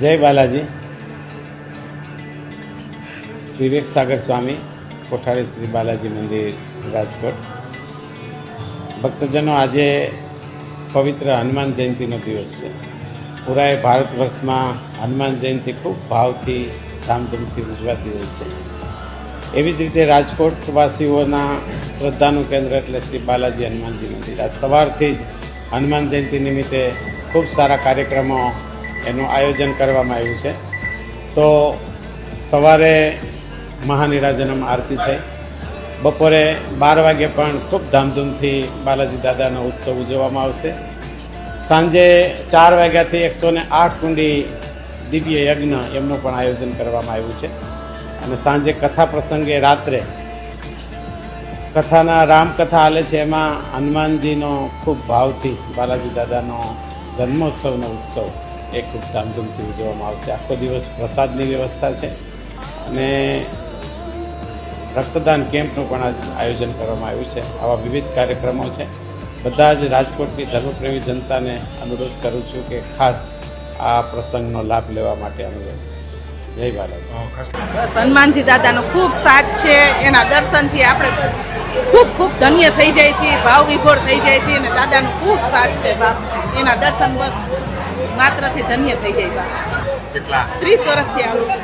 જય બાલાજી. વિવેક સાગર સ્વામી, કોઠારી શ્રી બાલાજી મંદિર, રાજકોટ. ભક્તજનો, આજે પવિત્ર હનુમાન જયંતિનો દિવસ છે. પૂરા ભારત વર્ષમાં હનુમાન જયંતિ ખૂબ ભાવથી ધામધૂમથી ઉજવાતી હોય છે. એવી જ રીતે રાજકોટવાસીઓના શ્રદ્ધાનું કેન્દ્ર એટલે શ્રી બાલાજી હનુમાનજી મંદિર. આજ સવારથી જ હનુમાન જયંતિ નિમિત્તે ખૂબ સારા કાર્યક્રમો એનું આયોજન કરવામાં આવ્યું છે. તો સવારે મહાનિરાજનમ આરતી થઈ, બપોરે 12 વાગે પણ ખૂબ ધામધૂમથી બાલાજી દાદાનો ઉત્સવ ઉજવવામાં આવશે. સાંજે 4 વાગ્યાથી 108 કુંડી દિવ્ય યજ્ઞ એમનું પણ આયોજન કરવામાં આવ્યું છે. અને સાંજે કથા પ્રસંગે રાત્રે કથાના રામકથા હાલે છે. એમાં હનુમાનજીનો ખૂબ ભાવથી બાલાજી દાદાનો જન્મોત્સવનો ઉત્સવ એ ખૂબ ધામધૂમથી ઉજવવામાં આવશે. આખો દિવસ પ્રસાદની વ્યવસ્થા છે અને રક્તદાન કેમ્પનું પણ આયોજન કરવામાં આવ્યું છે. આવા વિવિધ કાર્યક્રમો છે. બધા જ રાજકોટની ધર્મપ્રેમી જનતાને અનુરોધ કરું છું કે ખાસ આ પ્રસંગનો લાભ લેવા માટે અનુરોધ છે. જય બાલાજી. બસ હનુમાનજી દાદાનો ખૂબ સાથ છે. એના દર્શનથી આપણે ખૂબ ખૂબ ધન્ય થઈ જાય છે, ભાવ વિભોર થઈ જાય છે. અને દાદાનો ખૂબ સાથ છે બાપ. એના દર્શન બસ માત્રથી ધન્ય થઈ જાય બાપ. 30 વર્ષથી આવું છે.